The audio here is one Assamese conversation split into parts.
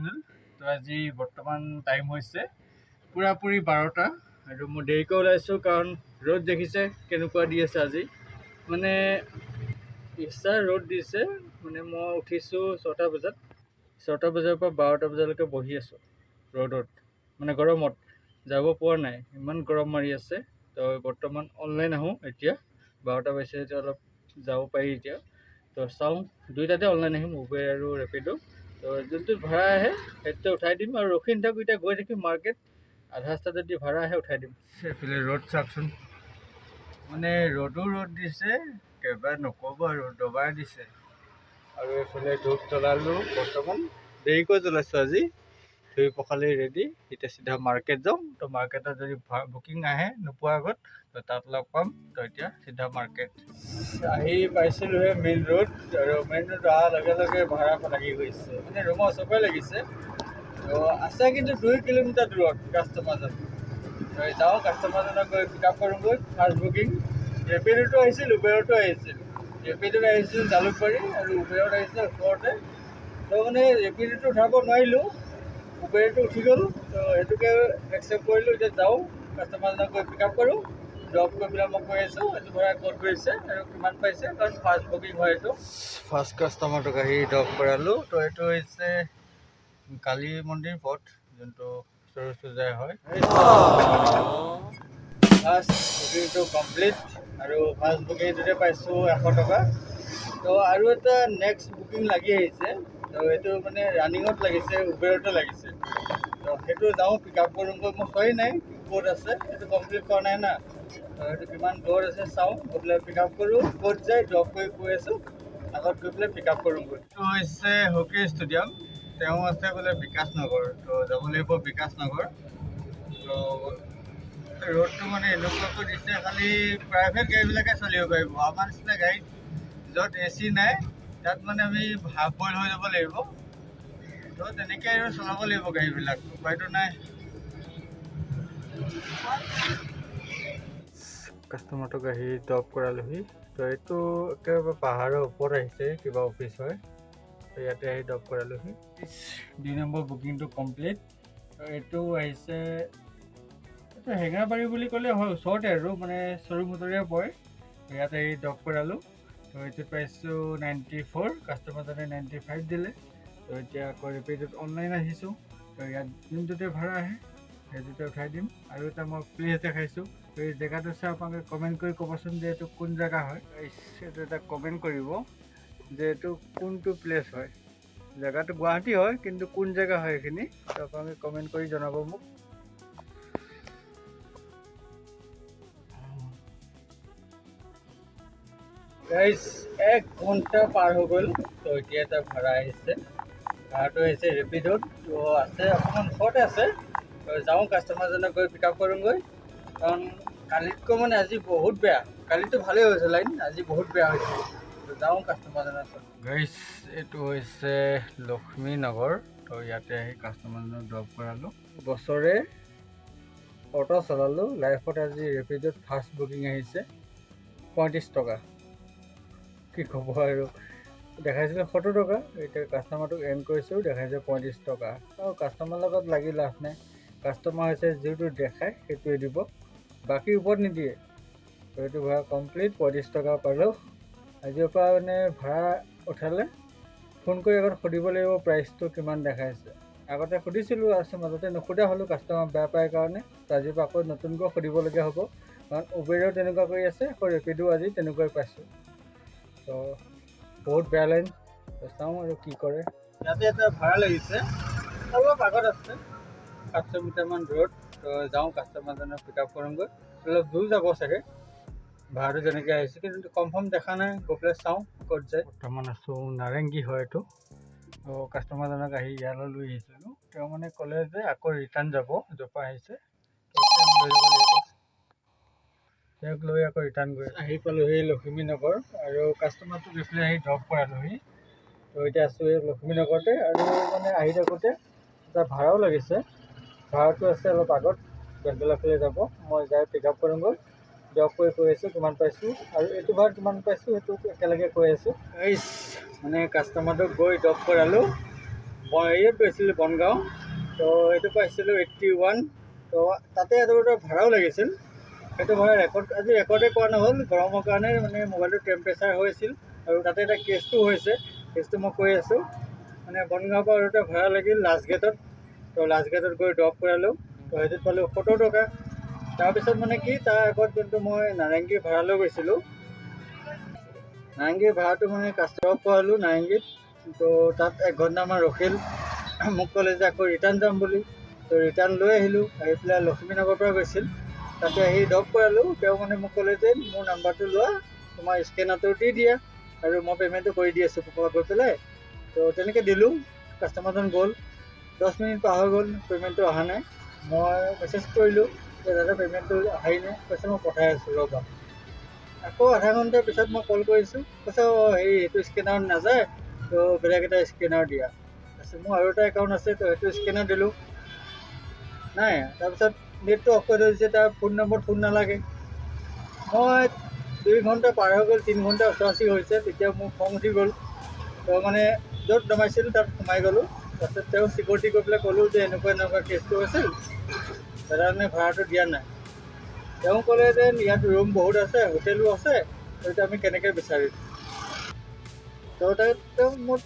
চেনেল। তো আজি বৰ্তমান টাইম হৈছে পুৰাপুৰি 12টা আৰু মই দেৰিকৈ ওলাইছোঁ কাৰণ ৰ'দ দেখিছে কেনেকুৱা দি আছে আজি। মানে ইচ্ছা ৰ'দ দিছে। মানে মই উঠিছোঁ 6টা বজাত, 6টা বজাৰ পৰা 12টা বজালৈকে বহি আছোঁ ৰ'দত, মানে গৰমত যাব পৰা নাই, ইমান গৰম মাৰি আছে। তো বৰ্তমান অনলাইন আহোঁ এতিয়া, 12টা বাজিছে এতিয়া অলপ যাব পাৰি এতিয়া। তো চাওঁ, দুইটাতে অনলাইন আহিম, উবেৰ আৰু ৰেপিডো। তো যোনটোত ভাড়া আহে সেইটোতে উঠাই দিম আৰু ৰখি নাথাকোঁ, এতিয়া গৈ থাকিম মাৰ্কেট, আধা ৰাস্তাত যদি ভাড়া আহে উঠাই দিম। এইফালে ৰ'দ চাওকচোন, মানে ৰ'দো ৰ'দ দিছে, একেবাৰে নক'ব আৰু দবাই দিছে। আৰু এইফালে ধূপ জ্বলালোঁ, বৰ্তমান দেৰিকৈ জ্বলাইছোঁ আজি, ধুই পখালি ৰেডি, এতিয়া চিধা মাৰ্কেট যাওঁ। তো মাৰ্কেটত যদি বুকিং আহে নোপোৱাৰ আগত তো তাত লগ পাম। তো এতিয়া চিধা মাৰ্কেট আহি পাইছিলোঁহে মেইন ৰোড, আৰু মেইন ৰোড অহাৰ লগে লগে ভাড়া লাগি গৈছে, মানে ৰুমৰ চবৰে লাগিছে। তো আছে কিন্তু 2 কিলোমিটাৰ দূৰত কাষ্টমাৰজন। তো যাওঁ, কাষ্টমাৰজনক গৈ পিক আপ কৰোঁগৈ। ফাৰ্ষ্ট বুকিং ৰেপিডোটো আহিছিল, উবেৰতো আহিছিল। ৰেপিডোত আহিছিল জালুকবাৰী আৰু উবেৰত আহিছিল ওচৰতে। তো মানে ৰেপিডোটো উঠাব নোৱাৰিলোঁ, উবেৰটো উঠি গ'ল। তো সেইটোকে একচেপ্ট কৰিলোঁ। এতিয়া যাওঁ, কাষ্টমাৰজনক গৈ পিক আপ কৰোঁ, ড্ৰপ কৰি পেলাই মই কৈ আছোঁ এইটো ভাড়া ক'ত গৈছে আৰু কিমান পাইছে, কাৰণ ফাৰ্ষ্ট বুকিং হয় এইটো। ফাৰ্ষ্ট কাষ্টমাৰটোক আহি ড্ৰপ কৰালোঁ। তো এইটো হৈছে কালী মন্দিৰ পথ, যোনটো সৰস্বতী হয়। ফাৰ্ষ্ট বুকিংটো কমপ্লিট, আৰু ফাৰ্ষ্ট বুকিংটোতে পাইছোঁ 100 টকা। তো আৰু এটা নেক্সট বুকিং লাগি আহিছে, তো এইটো মানে ৰানিঙত লাগিছে, উবেৰতে লাগিছে। তো সেইটো যাওঁ, পিক আপ কৰোঁগৈ। মই চোৱাই নাই ক'ত আছে, এইটো কমপ্লিট কৰা নাই না। তো এইটো কিমান দূৰত আছে চাওঁ, গৈ পেলাই পিক আপ কৰোঁ, ক'ত যায় ড্ৰপ কৰি কৈ আছোঁ, আগত গৈ পেলাই পিক আপ কৰোঁগৈ। এইটো হৈছে হকী ষ্টেডিয়াম, তেওঁ আছে বোলে বিকাশ নগৰ। তো যাব লাগিব বিকাশ নগৰ। তো ৰ'দটো মানে এনেকুৱাকৈ দিছে, খালি প্ৰাইভেট গাড়ীবিলাকে চলিব পাৰিব। আমাৰ নিচিনা গাড়ীত য'ত AC নাই তাত মানে আমি হাফ বইল হৈ যাব লাগিব। তো তেনেকৈ আৰু চলাব লাগিব গাড়ীবিলাক, উপায়টো নাই। কাষ্টমাৰটোক আহি ড্ৰপ কৰালোহি। তো এইটো একেবাৰে পাহাৰৰ ওপৰত আহিছে, কিবা অফিচ হয়। তো ইয়াতে আহি ড্ৰপ কৰালোহি। 2 নম্বৰ বুকিংটো কমপ্লিট। এইটো আহিছে, এইটো হেঙেৰাবাৰী বুলি ক'লে হয়, ওচৰতে আৰু মানে চৰুমুতৰীয়া পৰে। ইয়াতে আহি ড্ৰপ কৰালোঁ। তো এইটোত পাইছোঁ 94, কাষ্টমাৰজনে 95 দিলে। তো এতিয়া আকৌ ৰেপিডোত অনলাইন আহিছোঁ। তো ইয়াত যোনটোতে ভাড়া আহে সেইটোতে উঠাই দিম। আৰু এটা মই প্লেচ দেখাইছোঁ, তো এই জেগাটো চাই আপোনালোকে কমেণ্ট কৰি ক'বচোন যে এইটো কোন জেগা হয়। এইটো এটা কমেণ্ট কৰিব যে এইটো কোনটো প্লেচ হয়। জেগাটো গুৱাহাটী হয়, কিন্তু কোন জেগা হয় এইখিনি, তো আপোনালোকে কমেণ্ট কৰি জনাব মোক। গাইজ 1 ঘণ্টা পাৰ হৈ গ'ল। তো এতিয়া এটা ভাড়া আহিছে, ভাড়াটো আহিছে ৰেপিডোত। তো আছে অকণমান ওচৰতে আছে। তো যাওঁ, কাষ্টমাৰজনক গৈ পিক আপ কৰোঁগৈ, কাৰণ কালিতকৈ মানে আজি বহুত বেয়া। কালিতো ভালেই হৈছে লাইন, আজি বহুত বেয়া হৈছে। তো যাওঁ কাষ্টমাৰজনৰ ওচৰত। গাইজ এইটো হৈছে লক্ষ্মী নগৰ। তো ইয়াতে আহি কাষ্টমাৰজনক ড্ৰপ কৰালোঁ। বছৰে অটো চলালোঁ, লাইফত আজি ৰেপিডোত ফাৰ্ষ্ট বুকিং আহিছে 35 টকা। কি ক'ব আৰু, দেখাইছিলে 70 টকা, এতিয়া কাষ্টমাৰটোক এণ্ড কৰিছোঁ, দেখাইছে 35 টকা। আৰু কাষ্টমাৰৰ লগত লাগি লাভ নাই, কাষ্টমাৰ হৈছে যিটো দেখায় সেইটোৱে দিব, বাকী ওপৰত নিদিয়ে। তো এইটো ভাড়া কমপ্লিট, 35 টকা পালোঁ। আজিৰ পৰা মানে ভাড়া উঠালে ফোন কৰি আগত সুধিব লাগিব প্ৰাইচটো কিমান দেখাইছে। আগতে সুধিছিলোঁ, আছে মাজতে নুসুধা হ'লোঁ, কাষ্টমাৰ বেয়া পায় কাৰণে। তো আজিৰ পৰা আকৌ নতুনকৈ সুধিবলগীয়া হ'ব, কাৰণ উবেৰেও তেনেকুৱা কৰি আছে, আকৌ ৰেপিডো আজি তেনেকুৱাই পাইছোঁ। তো বহুত বেয়া লাইন। তো চাওঁ আৰু কি কৰে। ইয়াতে এটা ভাড়া লাগিছে, অলপ আগত আছে, 700 মিটাৰমান দূৰত। তো যাওঁ, কাষ্টমাৰজনক পিক আপ কৰোঁগৈ। অলপ দূৰ যাব চাগে, ভাড়াটো যেনেকৈ আহিছে, কিন্তু কনফাৰ্ম দেখা নাই, গৈ পেলাই চাওঁ ক'ত যায়। বৰ্তমান আছোঁ নাৰেংগী হয় এইটো। তো কাষ্টমাৰজনক আহি ইয়ালৈ লৈ আহিছিলোঁ। তেওঁ মানে ক'লে যে আকৌ ৰিটাৰ্ণ যাব, য'ৰ পৰা আহিছে, তেওঁক লৈ আকৌ ৰিটাৰ্ণ কৰি আহি পালোঁহি লক্ষ্মী নগৰ, আৰু কাষ্টমাৰটোক এইফালে আহি ড্ৰপ কৰালোহি। তো এতিয়া আছোঁ এই লক্ষ্মী নগৰতে, আৰু মানে আহি থাকোঁতে এটা ভাড়াও লাগিছে, ভাড়াটো আছে অলপ আগত, বেলতলা ফালে যাব। মই যাই পিক আপ কৰোঁগৈ, ড্ৰপ কৰি কৈ আছোঁ কিমান পাইছোঁ, আৰু এইটো ভাড়া কিমান পাইছোঁ সেইটো একেলগে কৈ আছোঁ। এই মানে কাষ্টমাৰটোক গৈ ড্ৰপ কৰালোঁ, হেৰিত গৈছিলোঁ বনগাঁও। তো এইটো পাইছিলোঁ 81। তো তাতে এটা ভাড়াও লাগিছিল। সেইটো ভাড়া আজি ৰেকৰ্ডে কৰা নহ'ল, গৰমৰ কাৰণে মানে মোবাইলটো টেম্পাৰেচাৰ হৈ আছিল। আৰু তাতে এটা কেছটো হৈছে, কেছটো মই কৈ আছোঁ। মানে বনগাঁৱৰ পৰা আৰু এটা ভাড়া লাগিল লাষ্ট গেটত। তো লাষ্ট গেটত গৈ ড্ৰপ কৰালোঁ। তো সেইটোত পালোঁ 70 টকা। তাৰপিছত মানে কি, তাৰ আগত যোনটো মই নাৰেংগী ভাড়ালৈ গৈছিলোঁ, নাৰেংগীৰ ভাড়াটো মানে কাষ্টমাৰক পোৱালোঁ নাৰেংগীত। তো তাত 1 ঘণ্টামান ৰখিল। মোক ক'লে যে আকৌ ৰিটাৰ্ণ যাম বুলি। তো ৰিটাৰ্ণ লৈ আহিলোঁ। আহি পেলাই লক্ষ্মীনগৰৰ পৰা গৈছিল, তাতে আহি ড্ৰপ কৰালোঁ। তেওঁ মানে মোক ক'লে যে মোৰ নাম্বাৰটো লোৱা, তোমাৰ স্কেনাৰটো দি দিয়া আৰু মই পে'মেণ্টটো কৰি দি আছোঁ গৈ পেলাই। তো তেনেকৈ দিলোঁ। কাষ্টমাৰজন গ'ল। 10 মিনিট পাৰ হৈ গ'ল, পে'মেণ্টটো অহা নাই। মই মেছেজ কৰিলোঁ যে দাদা পে'মেণ্টটো অহাই নাই। কৈছে মই পঠাই আছোঁ ৰ'বা। আকৌ আধা ঘণ্টাৰ পিছত মই কল কৰিছোঁ, কৈছে হেৰি এইটো স্কেনাৰত নাযায়, তো বেলেগ এটা স্কেনাৰ দিয়া। তাৰপিছত মোৰ আৰু এটা একাউণ্ট আছে, তো সেইটো স্কেনাৰ দিলোঁ, নাই। তাৰপিছত নেটটো অফ কৰি থৈ দিছে, তাৰ ফোন নম্বৰত ফোন নালাগে। মই 2 ঘণ্টা পাৰ হৈ গ'ল, 3 ঘণ্টা ওচৰা-ওচৰি হৈছে। তেতিয়া মোৰ খং উঠি গ'ল। তো মানে য'ত নমাইছিলোঁ তাত সোমাই গ'লোঁ। তাৰপিছত তেওঁ চিকিউৰিটি গৈ পেলাই ক'লোঁ যে এনেকুৱা কেছটো হৈছিল, দাদাজনে ভাড়াটো দিয়া নাই। তেওঁ ক'লে যে ইয়াত ৰুম বহুত আছে, হোটেলো আছে, সেইটো আমি কেনেকৈ বিচাৰিম। তো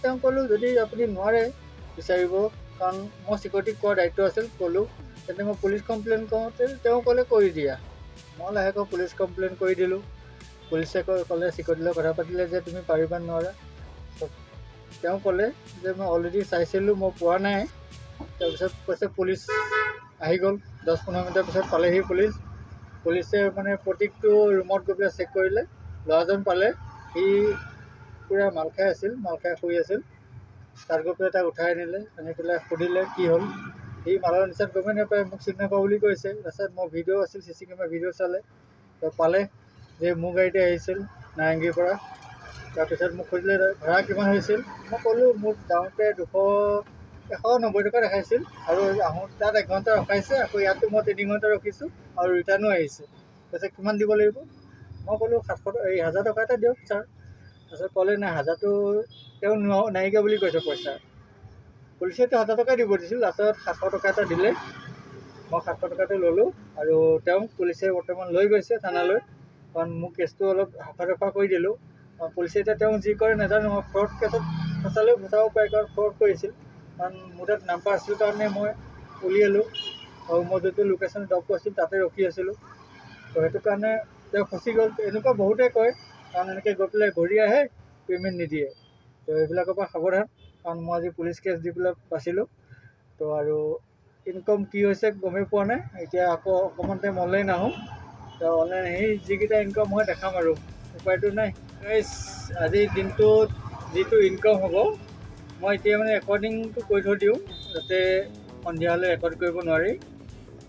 তেওঁ ক'লোঁ যদি আপুনি নোৱাৰে বিচাৰিব, কাৰণ মই চিকিউৰিটিক কোৱাৰ দায়িত্ব আছিল, ক'লোঁ তেন্তে মই পুলিচ কমপ্লেইন কৰোঁতে তেওঁ ক'লে কৰি দিয়া। মই লাহেকৈ পুলিচ কমপ্লেইন কৰি দিলোঁ। পুলিচে ক'লে চিকিউৰিটিৰ লগত কথা পাতিলে যে তুমি পাৰিবা নোৱাৰা। তেওঁ ক'লে যে মই অলৰেডি চাইছিলোঁ, মই পোৱা নাই। তাৰপিছত কৈছে পুলিচ আহি গ'ল। 10-15 মিনিটৰ পিছত পালেহি পুলিচে মানে প্ৰত্যেকটো ৰুমত গৈ পেলাই চেক কৰিলে। ল'ৰাজন পালে, সি পূৰা মাল খাই আছিল, মাল খাই শুই আছিল। তাত গৈ পেলাই তাক উঠাই আনিলে, আনি পেলাই সুধিলে কি হ'ল। সি মালৰ নিচাত গমেই নাপায়, মোক চিনি নাপাওঁ বুলি কৈছে। তাৰপিছত মই ভিডিঅ' আছিল, CC কেমেৰা ভিডিঅ' চালে, তো পালে যে মোৰ গাড়ীতে আহিছিল নাৰেংগীৰ পৰা। তাৰপিছত মোক সুধিলে ভাড়া কিমান হৈছিল। মই ক'লোঁ মোক যাওঁতে 190 টকা দেখাইছিল, আৰু তাত 1 ঘণ্টা ৰখাইছে, আকৌ ইয়াতো মই 3 ঘণ্টা ৰখিছোঁ, আৰু ৰিটাৰ্ণো আহিছে। কৈছে কিমান দিব লাগিব। মই ক'লোঁ 1000 টকা এটা দিয়ক ছাৰ। তাৰপিছত ক'লে নাই, 1000টো তেওঁ নাইকিয়া বুলি কৈছে পইচা। পুলিচেতো 1000 টকাই দিব দিছিল, লাষ্টত 700 টকা এটা দিলে। মই 700 টকাটো ল'লোঁ, আৰু তেওঁক পুলিচে বৰ্তমান লৈ গৈছে থানালৈ, কাৰণ মোক কেছটো অলপ হাফা কৰি দিলোঁ। পুলিচে এতিয়া তেওঁ যি কৰে নাজানো, মই ফ্ৰড কেছত ফচালেও ফচাব পাৰে, কাৰণ ফ্ৰড কৰিছিল। কাৰণ মোৰ তাত নাম্বাৰ আছিল কাৰণে মই উলিয়ালোঁ, আৰু মই যোনটো লোকেশ্যন ড্ৰপ কৰিছিলোঁ তাতে ৰখি আছিলোঁ। তো সেইটো কাৰণে তেওঁ ফচি গ'ল। এনেকুৱা বহুতে কয়, কাৰণ এনেকৈ গৈ পেলাই ঘূৰি আহে, পে'মেণ্ট নিদিয়ে। তো এইবিলাকৰ পৰা সাৱধান, কাৰণ মই আজি পুলিচ কেছ দি পেলাই বাচিলোঁ। তো আৰু ইনকম কি হৈছে গমেই পোৱা নাই। এতিয়া আকৌ অকণমান টাইম অনলাইন আহোঁ, তো অনলাইন আহি যিকেইটা ইনকম হয় দেখাম, আৰু উপায়টো নাই। আজিৰ দিনটোত যিটো ইনকম হ'ব, মই এতিয়া মানে ৰেকৰ্ডিংটো কৰি থৈ দিওঁ, যাতে সন্ধিয়ালৈ ৰেকৰ্ড কৰিব নোৱাৰি।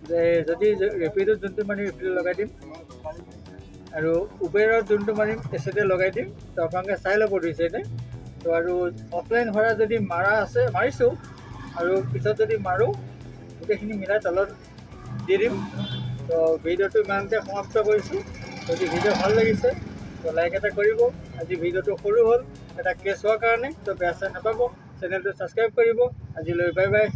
যে যদি ৰেপিডত যোনটো মাৰিম ৰেপিডত লগাই দিম, আৰু উবেৰত যোনটো মাৰিম এচেতে লগাই দিম। তো আপোনালোকে চাই ল'ব দিছে। তো আৰু অফলাইন ভাড়া যদি মাৰা আছে মাৰিছোঁ, আৰু পিছত যদি মাৰোঁ গোটেইখিনি মিলাই তলত দি দিম। তো ভিডিঅ'টো ইমানতে সমাপ্ত কৰিছোঁ। যদি ভিডিঅ' ভাল লাগিছে তো লাইক এটা কৰিব। আজি ভিডিঅ'টো সৰু হ'ল, এটা কেছ হোৱাৰ কাৰণে, তো বেয়া চেয়া নাপাব। চেনেলটো ছাবস্ক্ৰাইব কৰিব। আজিলৈ বাই বাই।